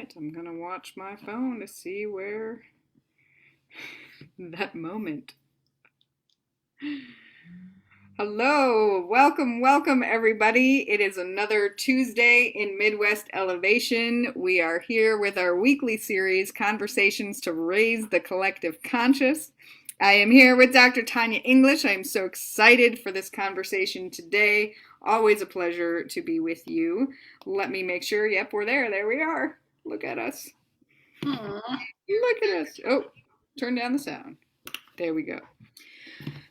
right, I'm gonna watch my phone to see where that moment. Hello, welcome everybody. It is another Tuesday in Midwest Elevation. We are here with our weekly series, Conversations to Raise the Collective Conscious. I am here with Dr. Tanya English. I am so excited for this conversation today. Always a pleasure to be with you. Let me make sure. Yep, we're there. There we are. Look at us. Aww. Look at us. Oh, turn down the sound. There we go.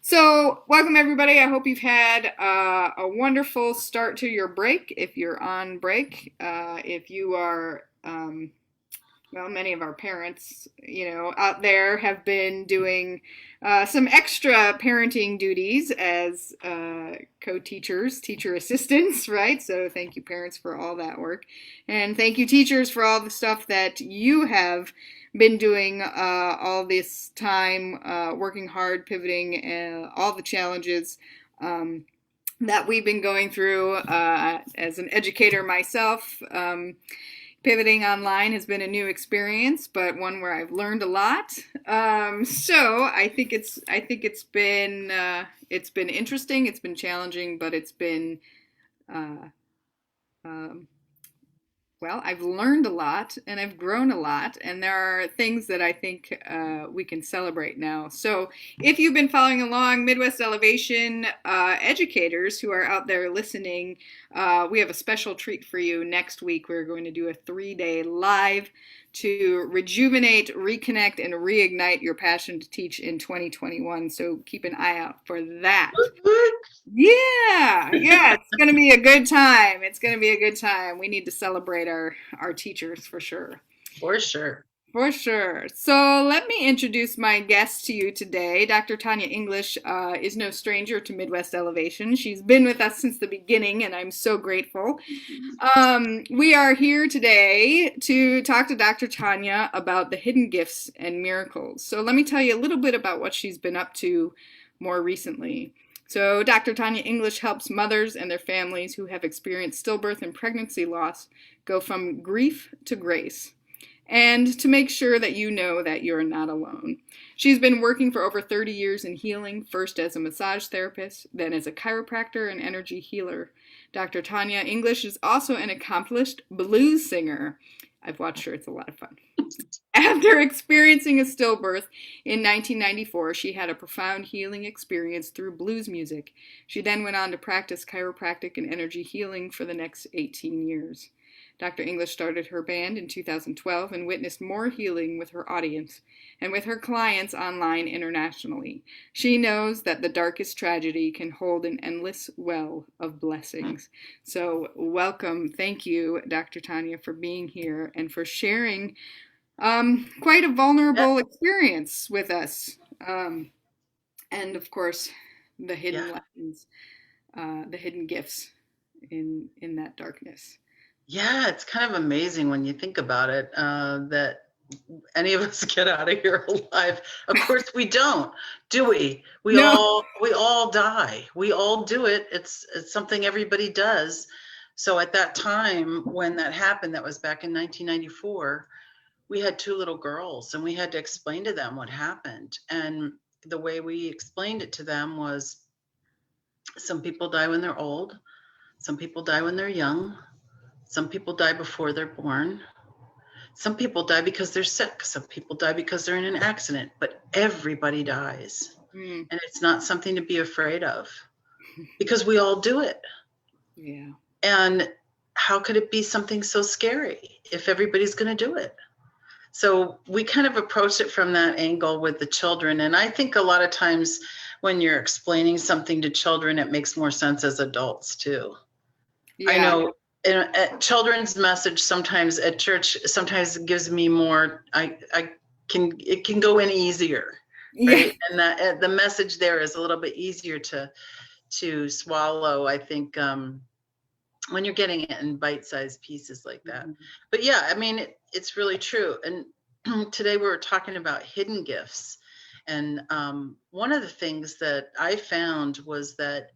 So, welcome everybody. I hope you've had a wonderful start to your break. If you're on break, if you are, well, many of our parents, out there have been doing some extra parenting duties as co-teachers, teacher assistants, right? So, thank you, parents, for all that work. And thank you, teachers, for all the stuff that you have been doing all this time, working hard, pivoting, all the challenges that we've been going through as an educator myself. Pivoting online has been a new experience, but one where I've learned a lot. So I think it's been interesting. It's been challenging, but it's been well, I've learned a lot and I've grown a lot, and there are things that I think we can celebrate now. So if you've been following along, Midwest Elevation educators who are out there listening, we have a special treat for you. Next week, we're going to do a 3-day live to rejuvenate, reconnect, and reignite your passion to teach in 2021. So keep an eye out for that. Yeah, it's going to be a good time. It's going to be a good time. We need to celebrate our teachers for sure. For sure. For sure. So let me introduce my guest to you today. Dr. Tanya English is no stranger to Midwest Elevation. She's been with us since the beginning, and I'm so grateful. We are here today to talk to Dr. Tanya about the hidden gifts and miracles. So let me tell you a little bit about what she's been up to more recently. So Dr. Tanya English helps mothers and their families who have experienced stillbirth and pregnancy loss go from grief to grace, and to make sure that you know that you're not alone. She's been working for over 30 years in healing, first as a massage therapist, then as a chiropractor and energy healer. Dr. Tanya English is also an accomplished blues singer. I've watched her, it's a lot of fun. After experiencing a stillbirth in 1994, she had a profound healing experience through blues music. She then went on to practice chiropractic and energy healing for the next 18 years. Dr. English started her band in 2012 and witnessed more healing with her audience and with her clients online internationally. She knows that the darkest tragedy can hold an endless well of blessings. So welcome. Thank you, Dr. Tanya, for being here and for sharing quite a vulnerable experience with us. And of course, the hidden lessons, the hidden gifts in that darkness. Yeah, it's kind of amazing when you think about it, that any of us get out of here alive. Of course we don't, do we? We all die. We all do it. It's something everybody does. So at that time when that happened, that was back in 1994, we had 2 little girls and we had to explain to them what happened. And the way we explained it to them was, some people die when they're old. Some people die when they're young. Some people die before they're born. Some people die because they're sick. Some people die because they're in an accident, but everybody dies. And it's not something to be afraid of because we all do it. Yeah. And how could it be something so scary if everybody's going to do it? So we kind of approached it from that angle with the children. And I think a lot of times when you're explaining something to children, it makes more sense as adults too. Yeah. I know. And children's message sometimes at church sometimes gives me more. It can go in easier, right? And that the message there is a little bit easier to swallow. I think when you're getting it in bite-sized pieces like that. But yeah, I mean it's really true. And today we were talking about hidden gifts, and one of the things that I found was that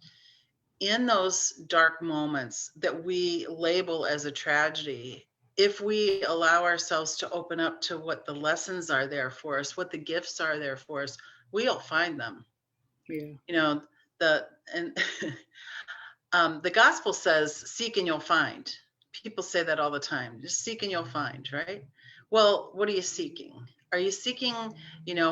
in those dark moments that we label as a tragedy, if we allow ourselves to open up to what the lessons are there for us, what the gifts are there for us, we'll find them. Yeah. You know, and the gospel says, seek and you'll find. People say that all the time. Just seek and you'll find, right? Well, what are you seeking? Are you seeking,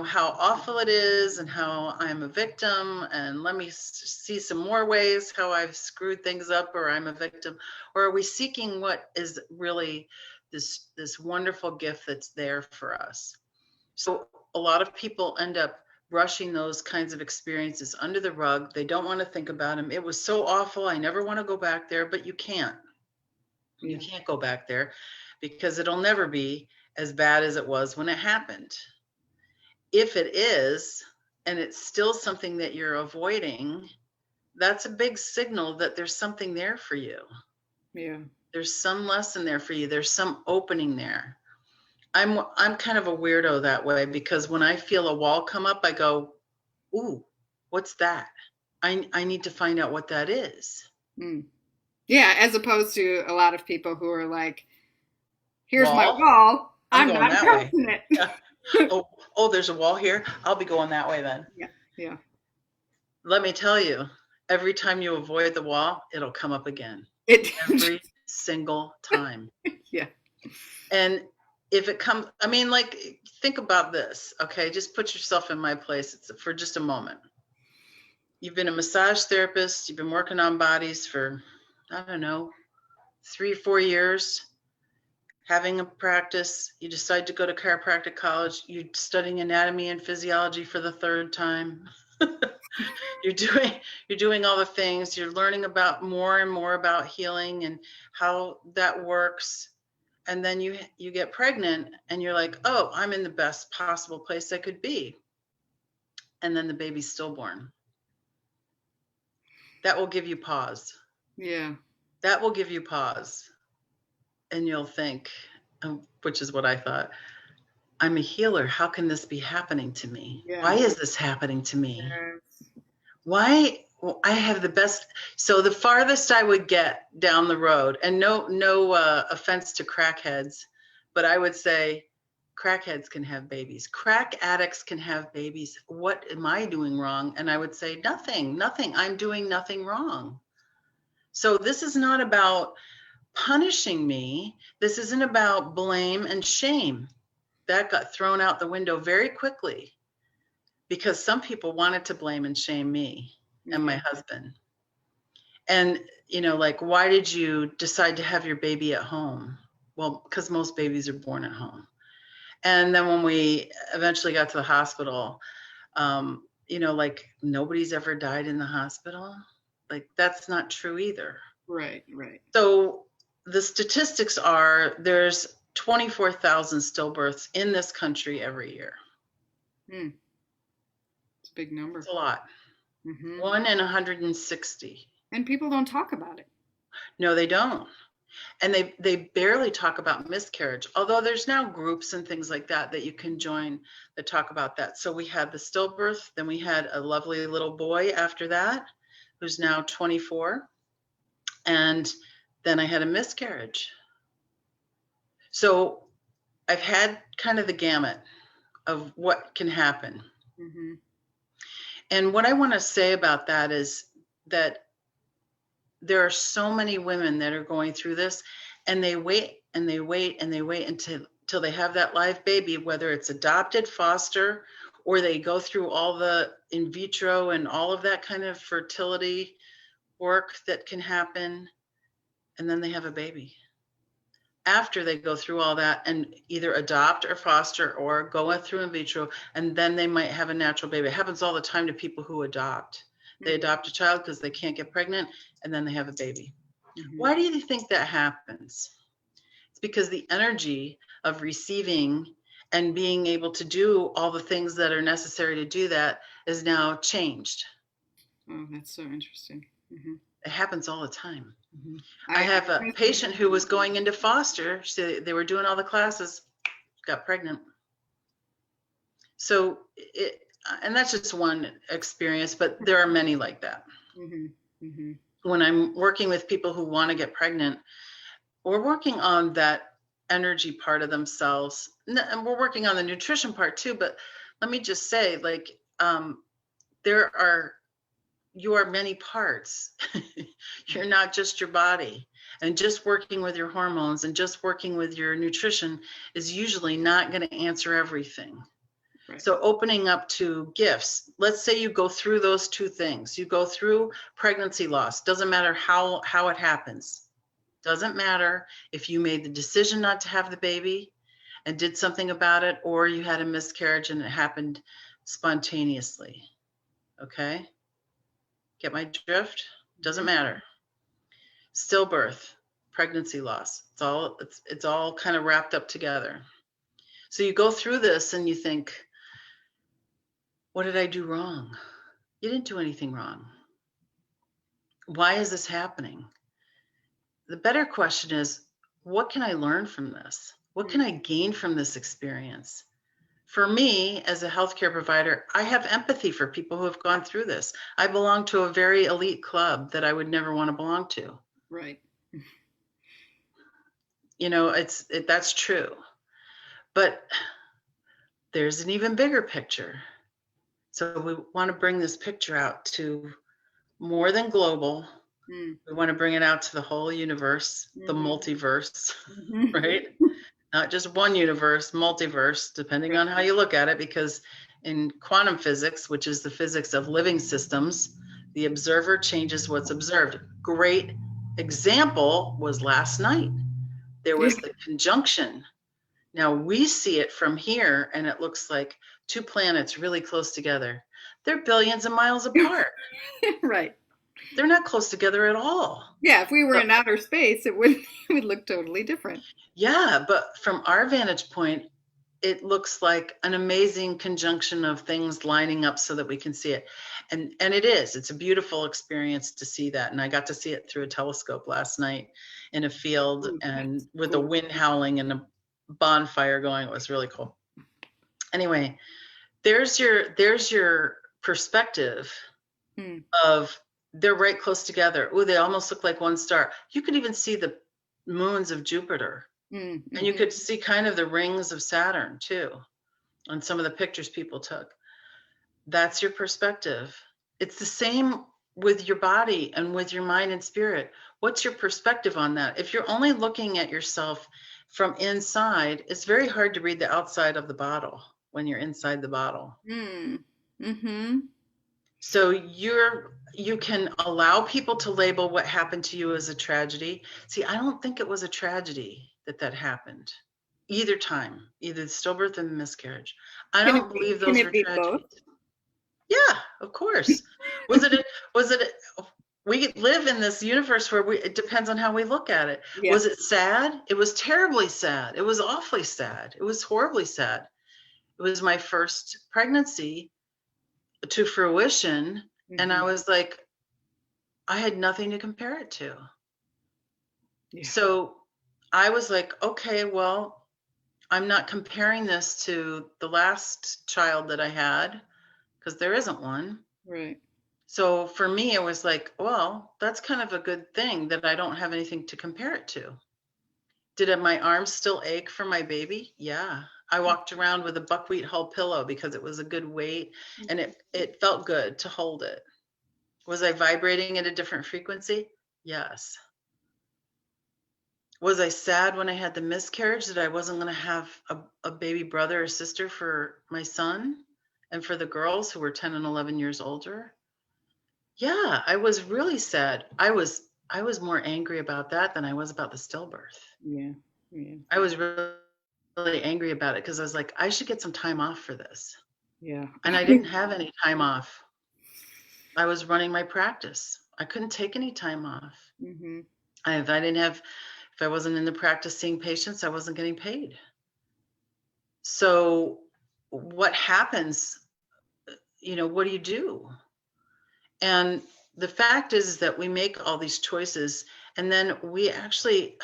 how awful it is and how I'm a victim, and let me see some more ways how I've screwed things up, or I'm a victim? Or are we seeking what is really this wonderful gift that's there for us? So a lot of people end up brushing those kinds of experiences under the rug. They don't want to think about them. It was so awful. I never want to go back there, but you can't. You can't go back there because it'll never be as bad as it was when it happened. If it is, and it's still something that you're avoiding, that's a big signal that there's something there for you. Yeah. There's some lesson there for you. There's some opening there. I'm kind of a weirdo that way, because when I feel a wall come up, I go, ooh, what's that? I need to find out what that is. Mm. Yeah, as opposed to a lot of people who are like, here's Wall? my wall. I'm going not that touching way. it. Yeah. Oh, there's a wall here. I'll be going that way then. Yeah. Yeah. Let me tell you, every time you avoid the wall, it'll come up again. Every single time. Yeah. And if it comes, I mean, like, think about this, okay? Just put yourself in my place for just a moment. You've been a massage therapist. You've been working on bodies for, I don't know, 3 or 4 years, having a practice. You decide to go to chiropractic college. You're studying anatomy and physiology for the 3rd time. You're doing all the things. You're learning about more and more about healing and how that works. And then you get pregnant and you're like, oh, I'm in the best possible place I could be. And then the baby's stillborn. That will give you pause. Yeah. That will give you pause. And you'll think, which is what I thought, I'm a healer. How can this be happening to me? Yeah. Why is this happening to me? Yes. Why? Well, I have the best. So the farthest I would get down the road, and no offense to crackheads, but I would say crackheads can have babies. Crack addicts can have babies. What am I doing wrong? And I would say nothing. I'm doing nothing wrong. So this is not about punishing me. This isn't about blame and shame. That got thrown out the window very quickly, because some people wanted to blame and shame me and my husband. And, like, why did you decide to have your baby at home? Well, because most babies are born at home. And then when we eventually got to the hospital, like, nobody's ever died in the hospital. Like, that's not true either. Right. So the statistics are there's 24,000 stillbirths in this country every year. It's a big number. It's a lot. Mm-hmm. 1 in 160. And people don't talk about it. No, they don't. And they barely talk about miscarriage, although there's now groups and things like that you can join that talk about that. So we had the stillbirth, then we had a lovely little boy after that, who's now 24. And then I had a miscarriage. So I've had kind of the gamut of what can happen. Mm-hmm. And what I want to say about that is that there are so many women that are going through this, and they wait and they wait and they wait until they have that live baby, whether it's adopted, foster, or they go through all the in vitro and all of that kind of fertility work that can happen, and then they have a baby. After they go through all that and either adopt or foster or go through in vitro, and then they might have a natural baby. It happens all the time to people who adopt. They adopt a child because they can't get pregnant, and then they have a baby. Mm-hmm. Why do you think that happens? It's because the energy of receiving and being able to do all the things that are necessary to do that is now changed. Oh, that's so interesting. Mm-hmm. It happens all the time. Mm-hmm. I have a patient who was going into foster. They were doing all the classes, got pregnant. So and that's just one experience, but there are many like that. Mm-hmm. Mm-hmm. When I'm working with people who want to get pregnant, we're working on that energy part of themselves. And we're working on the nutrition part too, but let me just say, like, you are many parts. You're not just your body. And just working with your hormones and just working with your nutrition is usually not going to answer everything. Right. So opening up to gifts, let's say you go through those two things. You go through pregnancy loss. Doesn't matter how it happens. Doesn't matter if you made the decision not to have the baby and did something about it, or you had a miscarriage and it happened spontaneously. Okay? Get my drift? Doesn't matter. Stillbirth, pregnancy loss. It's all kind of wrapped up together. So you go through this and you think, what did I do wrong? You didn't do anything wrong. Why is this happening? The better question is, what can I learn from this? What can I gain from this experience? For me, as a healthcare provider, I have empathy for people who have gone through this. I belong to a very elite club that I would never want to belong to. Right. You know, that's true. But there's an even bigger picture. So we want to bring this picture out to more than global. We want to bring it out to the whole universe, the multiverse, right? Not just one universe, multiverse, depending on how you look at it, because in quantum physics, which is the physics of living systems, the observer changes what's observed. Great example was last night. There was the conjunction. Now we see it from here and it looks like two planets really close together. They're billions of miles apart. Right. They're not close together at all. Yeah, if we were in outer space, it would look totally different. Yeah, but from our vantage point, it looks like an amazing conjunction of things lining up so that we can see it. And it is. It's a beautiful experience to see that. And I got to see it through a telescope last night in a field and with the wind howling and a bonfire going. It was really cool. Anyway, there's your perspective of they're right close together. Oh, they almost look like one star. You could even see the moons of Jupiter. And you could see kind of the rings of Saturn too on some of the pictures people took. That's your perspective. It's the same with your body and with your mind and spirit. What's your perspective on that? If you're only looking at yourself from inside, it's very hard to read the outside of the bottle when you're inside the bottle. So you can allow people to label what happened to you as a tragedy. See, I don't think it was a tragedy that happened either time, either the stillbirth and the miscarriage. I don't believe those were tragedies. Yeah, of course. Was it we live in this universe where it depends on how we look at it. Yeah. Was it sad? It was terribly sad. It was awfully sad. It was horribly sad. It was my first pregnancy to fruition. And I was like, I had nothing to compare it to. Yeah. So I was like, okay, well, I'm not comparing this to the last child that I had because there isn't one. Right. So for me, it was like, well, that's kind of a good thing that I don't have anything to compare it to. Did my arms still ache for my baby? Yeah. I walked around with a buckwheat hull pillow because it was a good weight and it felt good to hold it. Was I vibrating at a different frequency? Yes. Was I sad when I had the miscarriage that I wasn't going to have a baby brother or sister for my son and for the girls who were 10 and 11 years older? Yeah, I was really sad. I was more angry about that than I was about the stillbirth. Yeah. I was really angry about it because I was like, I should get some time off for this. Yeah. And I didn't have any time off. I was running my practice. I couldn't take any time off. If I wasn't in the practice seeing patients, I wasn't getting paid. So what happens, what do you do? And the fact is that we make all these choices and then we actually,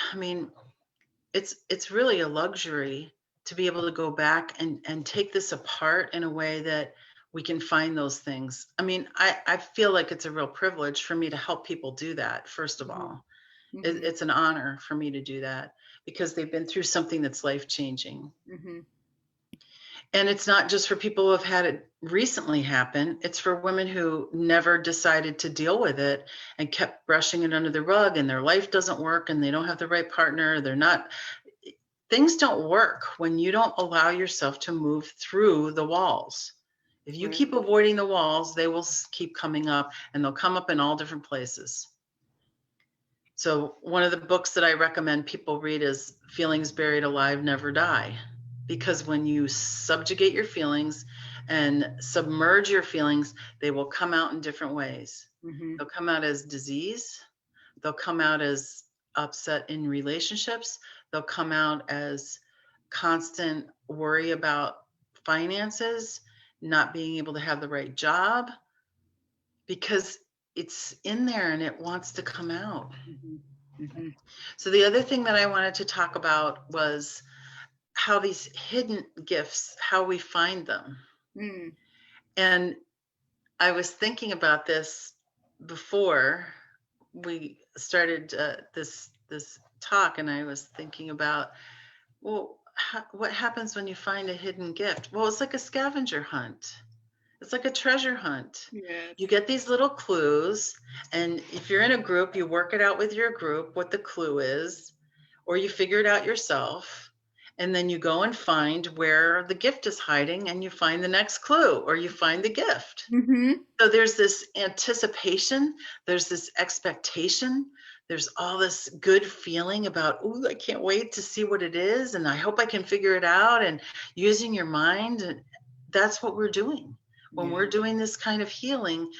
it's really a luxury to be able to go back and take this apart in a way that we can find those things. I feel like it's a real privilege for me to help people do that, first of all. Mm-hmm. It's an honor for me to do that because they've been through something that's life-changing. Mm-hmm. And it's not just for people who have had it recently happen. It's for women who never decided to deal with it and kept brushing it under the rug, and their life doesn't work and they don't have the right partner. Things don't work when you don't allow yourself to move through the walls. If you Right. keep avoiding the walls, they will keep coming up, and they'll come up in all different places. So one of the books that I recommend people read is Feelings Buried Alive Never Die. Because when you subjugate your feelings and submerge your feelings, they will come out in different ways. Mm-hmm. They'll come out as disease. They'll come out as upset in relationships. They'll come out as constant worry about finances, not being able to have the right job, because it's in there and it wants to come out. Mm-hmm. Mm-hmm. So the other thing that I wanted to talk about was how these hidden gifts, how we find them. Mm. And I was thinking about this before we started this talk, and I was thinking about, well, what happens when you find a hidden gift? Well, it's like a scavenger hunt. It's like a treasure hunt. Yes. You get these little clues, and if you're in a group, you work it out with your group what the clue is, or you figure it out yourself. And then you go and find where the gift is hiding, and you find the next clue, or you find the gift. Mm-hmm. So there's this anticipation, there's this expectation, there's all this good feeling about, oh, I can't wait to see what it is, and I hope I can figure it out, and using your mind. And that's what we're doing. When we're doing this kind of healing,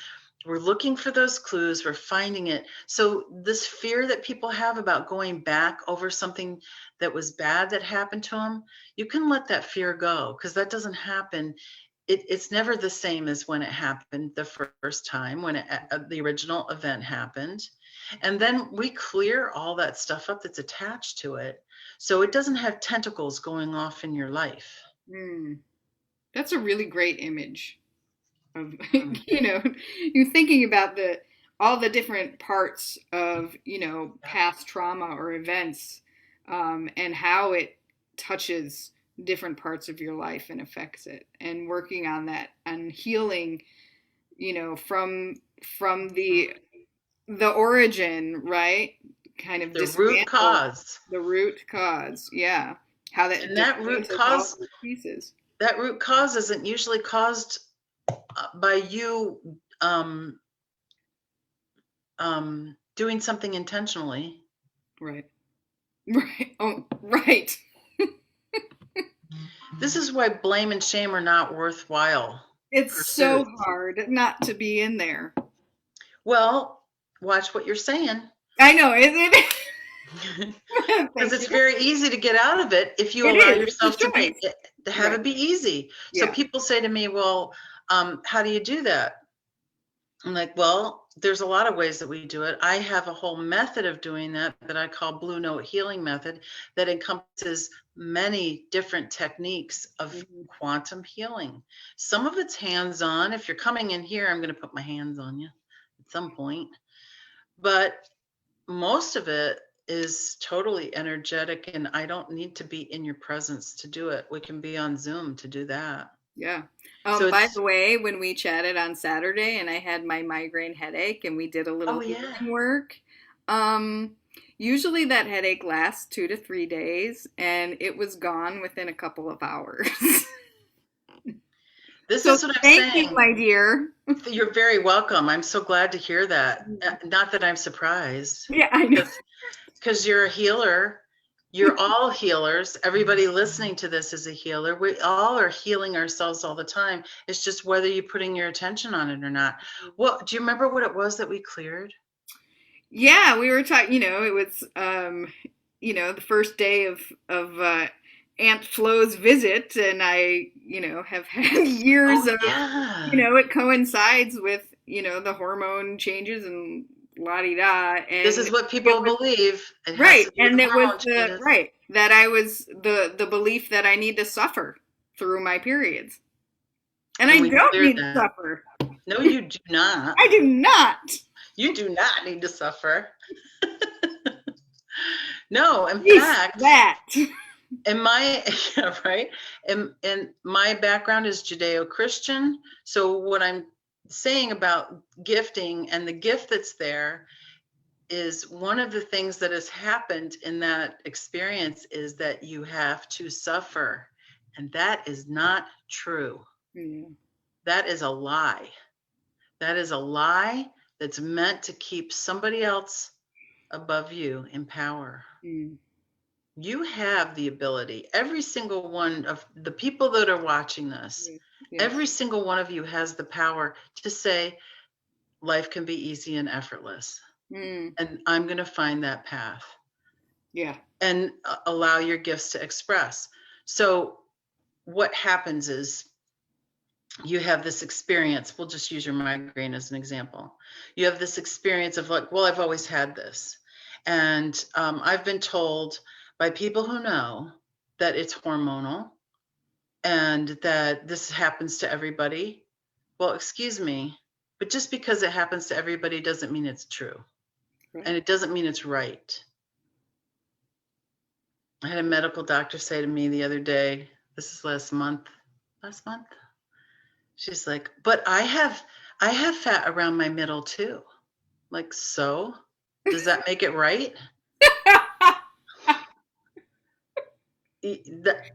we're looking for those clues, we're finding it. So this fear that people have about going back over something that was bad that happened to them, you can let that fear go, because that doesn't happen. It's never the same as when it happened the first time, when the original event happened. And then we clear all that stuff up that's attached to it, so it doesn't have tentacles going off in your life. Mm. That's a really great image of Mm. you thinking about all the different parts of past trauma or events, and how it touches different parts of your life and affects it, and working on that and healing, from the origin, right? Kind of The root dismantle cause. the root cause. Yeah, how that And that root dismantles all cause, those pieces. that root cause isn't usually caused by you doing something intentionally. Right. Right. Oh, right. This is why blame and shame are not worthwhile It's so pursuits. hard not to be in there. Well, watch what you're saying. I know, isn't it? Because Thank it's you. very easy to get out of it if you It allow is. It's yourself a choice. to have Right. it be easy. So Yeah. people say to me, well, how do you do that? I'm like, well, there's a lot of ways that we do it. I have a whole method of doing that I call Blue Note Healing Method, that encompasses many different techniques of Mhm. quantum healing. Some of it's hands-on. If you're coming in here, I'm going to put my hands on you at some point. But most of it is totally energetic, and I don't need to be in your presence to do it. We can be on Zoom to do that. Yeah. So By it's, the way, when we chatted on Saturday and I had my migraine headache and we did a little oh yeah. healing work, um, usually that headache lasts 2 to 3 days and it was gone within a couple of hours. This So is what I'm thank you, saying. my dear. You're very welcome. I'm so glad to hear that. Not that I'm surprised, Yeah, I know. because you're a healer. You're all healers. Everybody listening to this is a healer. We all are healing ourselves all the time. It's just whether you're putting your attention on it or not. Well, do you remember what it was that we cleared? Yeah, we were talking, it was, the first day of Aunt Flo's visit, and I, have had years Oh of, yeah. it coincides with, the hormone changes and la-di-da, This and is what it people was, believe. It has right, to do with and it was hormone changes. that I was the belief that I need to suffer through my periods. And And I we don't cleared need to that. suffer. No, you do not. I do not. You do not need to suffer. No, in fact, that. in my yeah, right. And my background is Judeo-Christian. So what I'm saying about gifting and the gift that's there is one of the things that has happened in that experience is that you have to suffer. And that is not true. Yeah. That is a lie. That is a lie that's meant to keep somebody else above you in power. Mm. You have the ability. Every single one of the people that are watching this, Yeah. every single one of you has the power to say, life can be easy and effortless. Mm. And I'm going to find that path. Yeah. And allow your gifts to express. So what happens is you have this experience. We'll just use your migraine as an example. You have this experience of like, well, I've always had this. And I've been told by people who know that it's hormonal and that this happens to everybody. Well, excuse me, but just because it happens to everybody doesn't mean it's true. Right. And it doesn't mean it's right. I had a medical doctor say to me the other day, this is last month. She's like, but I have fat around my middle too. Like, so does that make it right?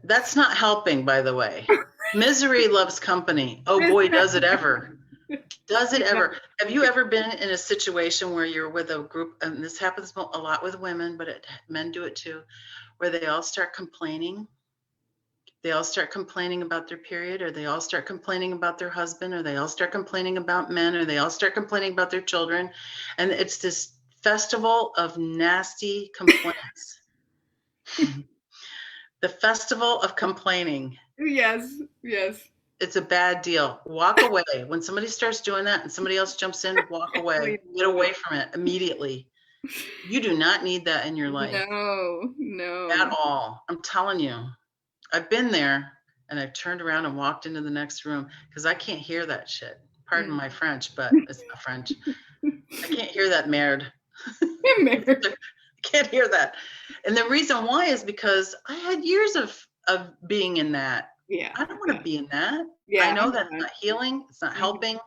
That's not helping, by the way. Misery loves company. Oh boy, does it ever. Does it ever? Have you ever been in a situation where you're with a group, and this happens a lot with women, but men do it too, where they all start complaining? They all start complaining about their period, or they all start complaining about their husband, or they all start complaining about men, or they all start complaining about their children. And it's this festival of nasty complaints. The festival of complaining. Yes. Yes. It's a bad deal. Walk away. When somebody starts doing that and somebody else jumps in, walk away. Get away from it immediately. You do not need that in your life. No. At all. I'm telling you. I've been there and I've turned around and walked into the next room because I can't hear that shit. Pardon my French, but it's not French. I can't hear that merde. I can't hear that. And the reason why is because I had years of being in that. Yeah. I don't want to be in that. Yeah. I know that's not healing. It's not helping.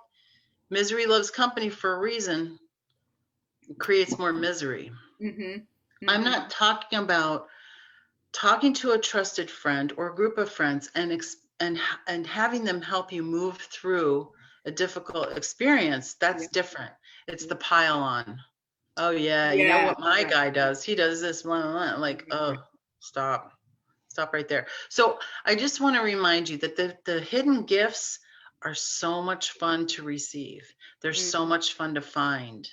Misery loves company for a reason. It creates more misery. I'm not talking about talking to a trusted friend or a group of friends and having them help you move through a difficult experience. That's different. It's the pile on. Oh yeah, you know what my guy does? He does this, blah, blah, blah. Like, oh, stop right there. So I just want to remind you that the hidden gifts are so much fun to receive. They're so much fun to find.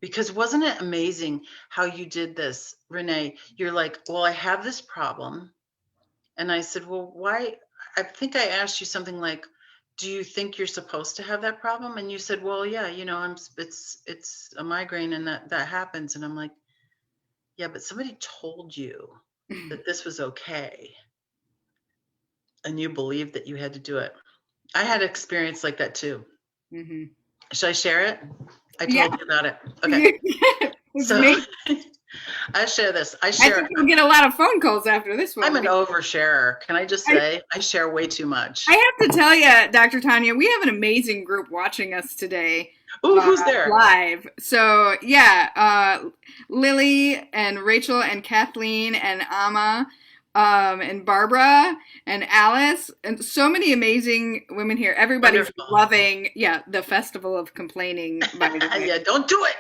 Because wasn't it amazing how you did this, Renee? You're like, well, I have this problem. And I said, well, why? I think I asked you something like, do you think you're supposed to have that problem? And you said, well, yeah, you know, it's a migraine and that happens. And I'm like, yeah, but somebody told you that this was okay. And you believed that you had to do it. I had an experience like that too. Should I share it? I told you about it. Okay. So I share this. I think you'll get a lot of phone calls after this one. I'm an oversharer. Can I just say I share way too much? I have to tell you, Dr. Tanya, we have an amazing group watching us today. Ooh, who's there? Live. So Lily and Rachel and Kathleen and Amma and Barbara and Alice and so many amazing women here. Everybody's loving, the Festival of Complaining, by the way. Yeah, don't do it.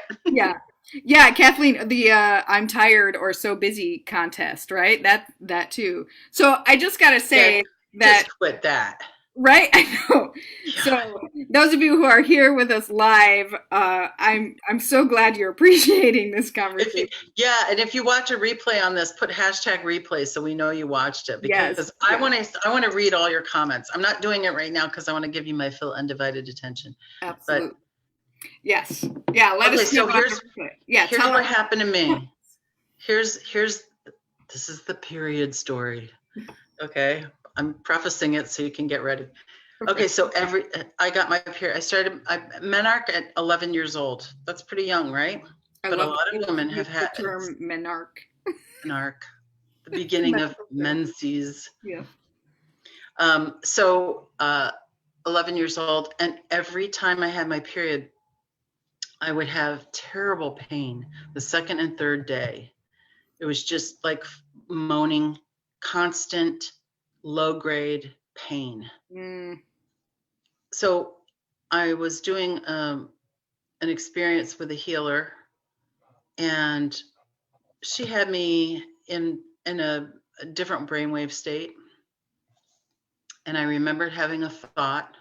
Yeah, Kathleen, the I'm tired or so busy contest, right? That too. So I just gotta say that just quit that. Right? I know. Yeah. So those of you who are here with us live, I'm so glad you're appreciating this conversation. And if you watch a replay on this, put #replay so we know you watched it. Because I want to read all your comments. I'm not doing it right now because I want to give you my full undivided attention. Absolutely. But, yes. Yeah. Let us know. So here's what happened to me. Here's this is the period story. Okay. I'm prefacing it so you can get ready. Okay, so I got my period. I menarche at 11 years old. That's pretty young, right? But a lot of women have had the term menarche. an arc, the beginning of menses. Yeah. So 11 years old, and every time I had my period, I would have terrible pain the second and third day. It was just like moaning, constant, low grade pain. Mm. So I was doing an experience with a healer, and she had me in a different brainwave state. And I remembered having a thought,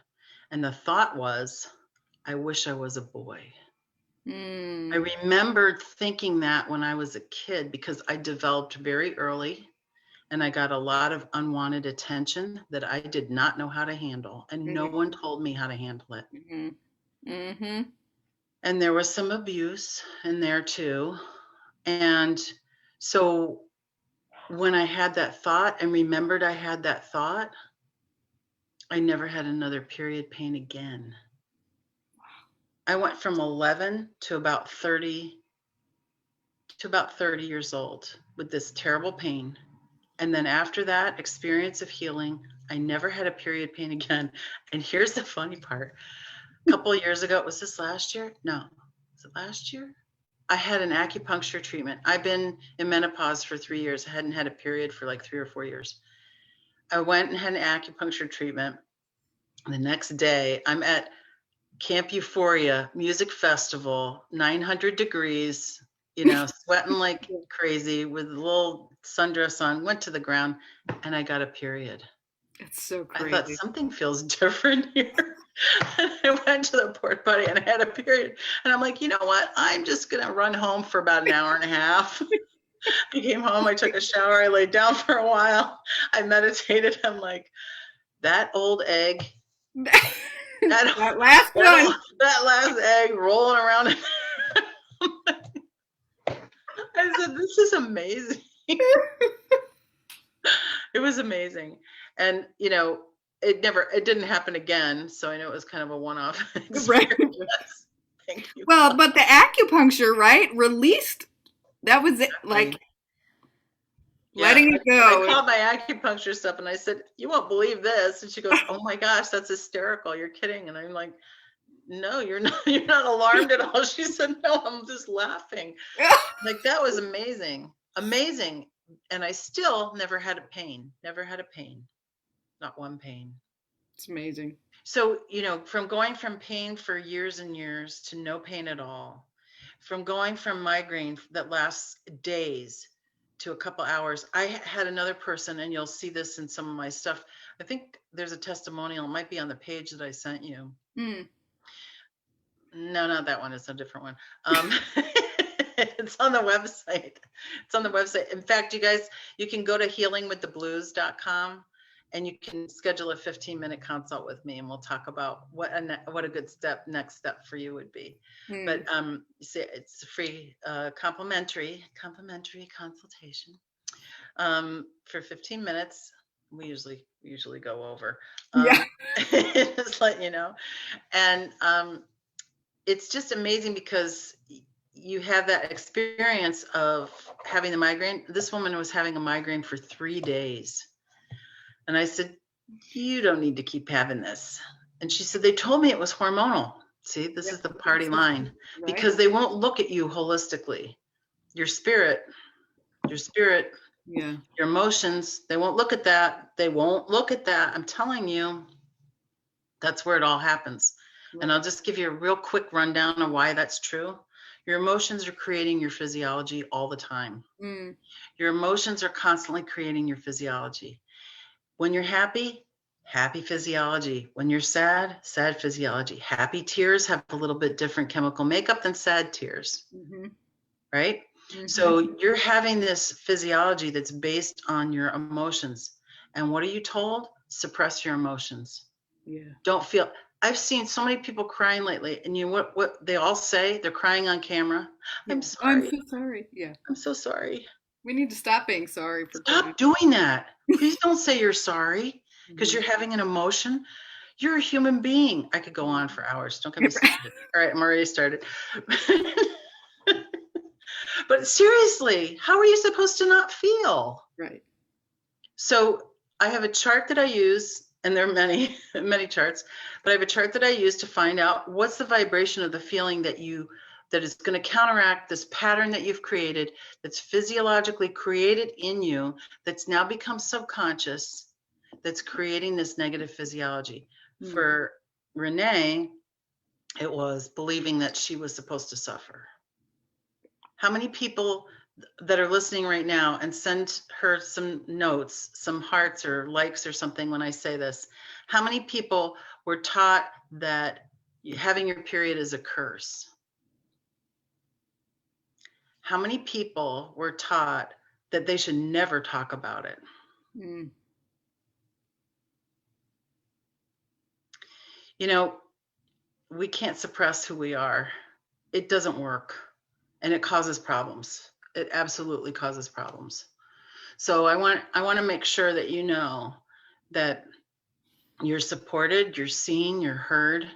and the thought was, I wish I was a boy. I remembered thinking that when I was a kid because I developed very early and I got a lot of unwanted attention that I did not know how to handle, and no one told me how to handle it. And there was some abuse in there too. And so when I had that thought and remembered I had that thought, I never had another period pain again. I went from 11 to about 30 years old with this terrible pain. And then after that experience of healing, I never had a period pain again. And here's the funny part. A couple of years ago, was this last year? No. Was it last year? I had an acupuncture treatment. I've been in menopause for 3 years. I hadn't had a period for like 3 or 4 years. I went and had an acupuncture treatment. The next day, I'm at Camp Euphoria Music Festival, 900 degrees, sweating like crazy with a little sundress on, went to the ground, and I got a period. It's so crazy. I thought something feels different here. And I went to the porta potty and I had a period. And I'm like, you know what? I'm just going to run home for about an hour and a half. I came home, I took a shower, I laid down for a while. I meditated. I'm like, that old egg. that last one. That last egg rolling around. I said, this is amazing. It was amazing. And, it didn't happen again. So I know it was kind of a one-off experience. Right. Thank you. Well, but the acupuncture, right, released, that was it, like letting it go. I called my acupuncture stuff and I said, you won't believe this. And she goes, oh my gosh, that's hysterical. You're kidding. And I'm like, no, you're not alarmed at all. She said, no, I'm just laughing. Like, that was amazing. Amazing. And I still never had a pain. Not one pain. It's amazing. So, from going from pain for years and years to no pain at all, from going from migraine that lasts days to a couple hours. I had another person, and you'll see this in some of my stuff. I think there's a testimonial. It might be on the page that I sent you. No, not that one. It's a different one. It's on the website. In fact, you guys, you can go to healingwiththeblues.com and you can schedule a 15-minute consult with me, and we'll talk about what a good next step for you would be. But see, it's a free complimentary consultation for 15 minutes. We usually go over. Just let you know. And it's just amazing because you have that experience of having the migraine. This woman was having a migraine for 3 days. And I said, you don't need to keep having this. And she said, they told me it was hormonal. See, this is the party line. Right. Because they won't look at you holistically. Your spirit, your emotions, they won't look at that. I'm telling you, that's where it all happens. Right. And I'll just give you a real quick rundown of why that's true. Your emotions are creating your physiology all the time. Your emotions are constantly creating your physiology. When you're happy, happy physiology. When you're sad, sad physiology. Happy tears have a little bit different chemical makeup than sad tears, right? So you're having this physiology that's based on your emotions. And what are you told? Suppress your emotions. Don't feel. I've seen so many people crying lately, and you know what they all say? They're crying on camera. I'm sorry. I'm so sorry. Yeah. I'm so sorry. We need to stop being sorry for Stop doing that. Please don't say you're sorry because you're having an emotion. You're a human being. I could go on for hours. Don't get me started. All right, I'm already started. But But seriously, how are you supposed to not feel? Right. So I have a chart that I use, and there are many, many charts, but I have a chart that I use to find out what's the vibration of the feeling that is going to counteract this pattern that you've created, that's physiologically created in you, that's now become subconscious, that's creating this negative physiology. For Renee, it was believing that she was supposed to suffer. How many people that are listening right now, and send her some notes, some hearts or likes or something when I say this, how many people were taught that having your period is a curse? How many people were taught that they should never talk about it? Mm. You know, we can't suppress who we are. It doesn't work, and it causes problems. It absolutely causes problems. So I want to make sure that you know that you're supported, you're seen, you're heard,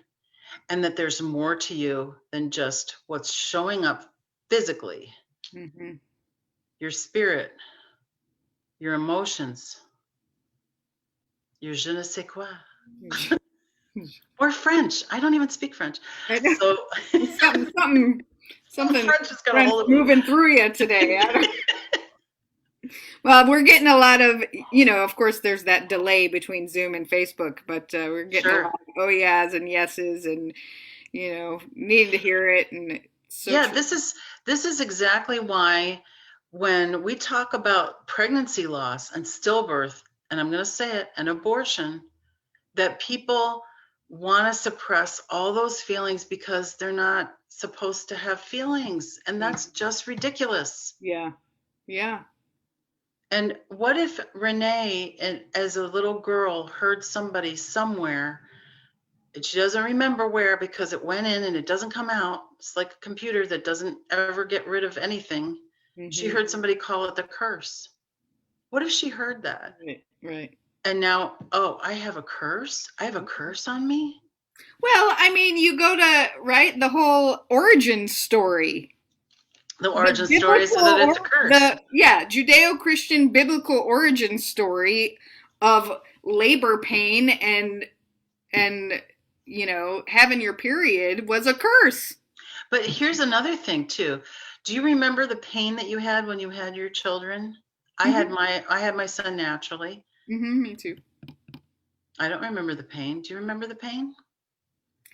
and that there's more to you than just what's showing up physically. Mm-hmm. Your spirit, your emotions, your je ne sais quoi. Or French. I don't even speak French. So something French is got a hold of moving through you today. Well, we're getting a lot of, of course, there's that delay between Zoom and Facebook, but we're getting a lot of oh yeahs and yeses, and needing to hear it. And so yeah, this is exactly why when we talk about pregnancy loss and stillbirth, and I'm going to say it, and abortion, that people want to suppress all those feelings because they're not supposed to have feelings, and that's just ridiculous. Yeah. And what if Renee, as a little girl, heard somebody somewhere, and she doesn't remember where because it went in and it doesn't come out. It's like a computer that doesn't ever get rid of anything. Mm-hmm. She heard somebody call it the curse. What if she heard that? Right. And now, oh, I have a curse? I have a curse on me? Well, I mean, you go to, the whole origin story. The origin story, so that it's a curse. Judeo-Christian biblical origin story of labor pain and having your period was a curse. But here's another thing too. Do you remember the pain that you had when you had your children? Mm-hmm. I had my son naturally. Mm-hmm, me too. I don't remember the pain. Do you remember the pain?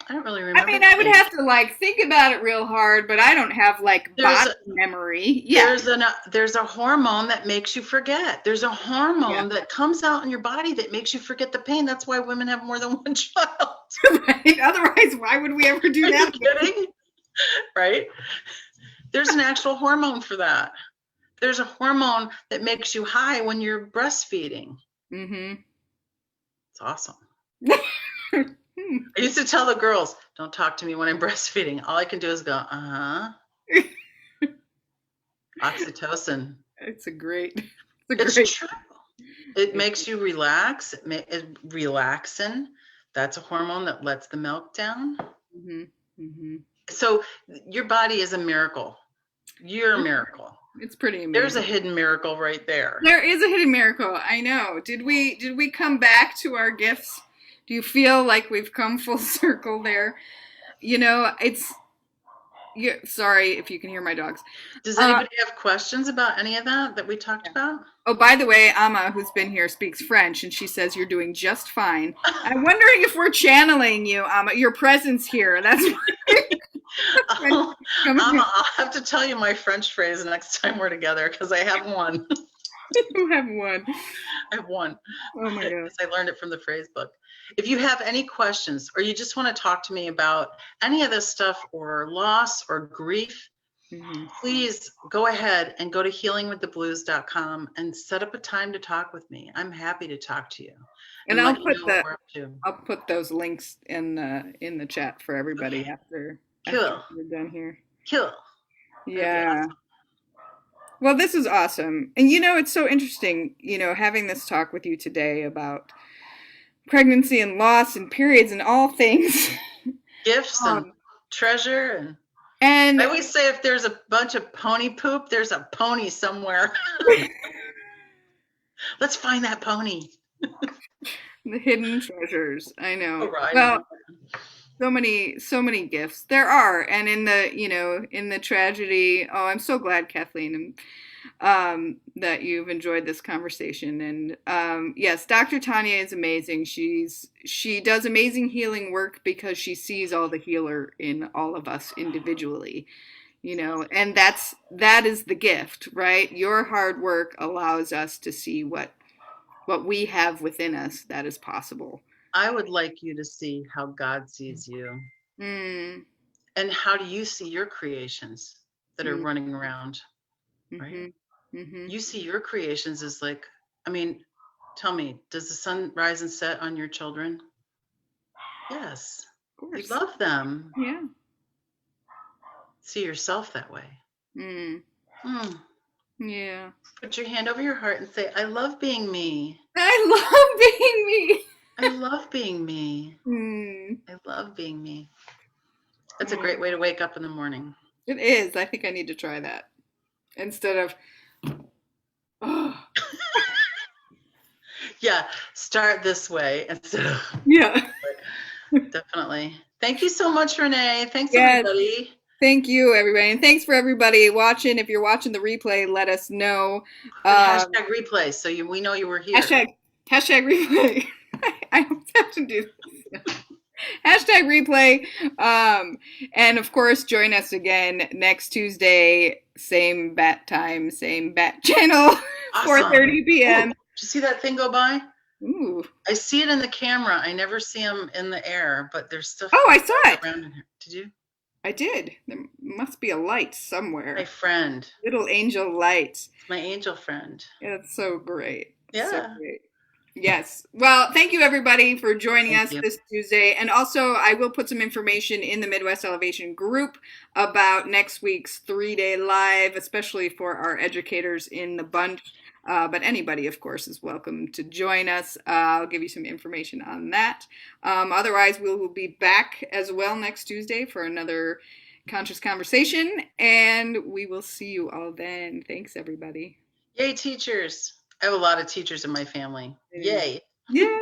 I don't really remember. I mean, I would have to think about it real hard, but I don't have body memory. Yeah. There's a hormone that makes you forget. There's a hormone that comes out in your body that makes you forget the pain. That's why women have more than one child. Right. Otherwise, why would we ever do that? Are you kidding? Right? There's an actual hormone for that. There's a hormone that makes you high when you're breastfeeding. Mm-hmm. It's awesome. I used to tell the girls, don't talk to me when I'm breastfeeding. All I can do is go, Oxytocin. It's great. It's true. It makes you relax. It's relaxin'. That's a hormone that lets the milk down. Mm-hmm. Mm-hmm. So your body is a miracle. You're a miracle. It's pretty amazing. There's a hidden miracle right there. There is a hidden miracle. I know. Did we come back to our gifts? Do you feel like we've come full circle there? Sorry if you can hear my dogs. Does anybody have questions about any of that we talked about? Oh, by the way, Amma, who's been here, speaks French, and she says you're doing just fine. I'm wondering if we're channeling you, Amma, your presence here. That's Amma, I'll have to tell you my French phrase next time we're together, because I have one. You have one. I have one. Oh my God. I learned it from the phrase book. If you have any questions, or you just want to talk to me about any of this stuff, or loss or grief, please go ahead and go to healingwiththeblues.com and set up a time to talk with me. I'm happy to talk to you. And I'll put those links in the chat for everybody after we're done here. Cool. Yeah. Awesome. Well, this is awesome. And it's so interesting, having this talk with you today about pregnancy and loss and periods and all things. Gifts and treasure And I always say if there's a bunch of pony poop, there's a pony somewhere. Let's find that pony. the hidden treasures. I Oh, know. I Well, know. so many gifts there are, and in the in the tragedy. Oh, I'm so glad, Kathleen, that you've enjoyed this conversation. And yes, Dr. Tanya is amazing. She does amazing healing work because she sees all the healer in all of us individually. And that is the gift, right? Your hard work allows us to see what we have within us that is possible. I would like you to see how God sees you. Mm. And how do you see your creations that are Mm. running around, right? Mm-hmm. Mm-hmm. You see your creations as like, I mean, tell me, does the sun rise and set on your children? Yes. Of course. You love them. Yeah. See yourself that way. Mm. Yeah. Put your hand over your heart and say, I love being me. I love being me. I love being me. Mm. I love being me. That's a great way to wake up in the morning. It is. I think I need to try that instead of. Oh. Yeah, start this way instead of. Yeah. Definitely. Thank you so much, Renee. Thanks, Yes. everybody. Thank you, everybody. And thanks for everybody watching. If you're watching the replay, let us know. Hashtag replay so we know you were here. Hashtag replay. I have to do this. Hashtag replay. And of course, join us again next Tuesday, same bat time, same bat channel, Awesome. 4:30 p.m. Ooh, did you see that thing go by? Ooh. I see it in the camera. I never see them in the air, but there's stuff. Oh, I saw it. Around in here. Did you? I did. There must be a light somewhere. My friend. Little angel light. My angel friend. Yeah, it's so great. Yeah. So great. Yes. Well, thank you everybody for joining us this Tuesday. And also, I will put some information in the Midwest Elevation group about next week's 3-day live, especially for our educators in the bunch. But anybody, of course, is welcome to join us. I'll give you some information on that. Otherwise, we will be back as well next Tuesday for another conscious conversation. And we will see you all then. Thanks, everybody. Yay, teachers. I have a lot of teachers in my family. Yay. Yay.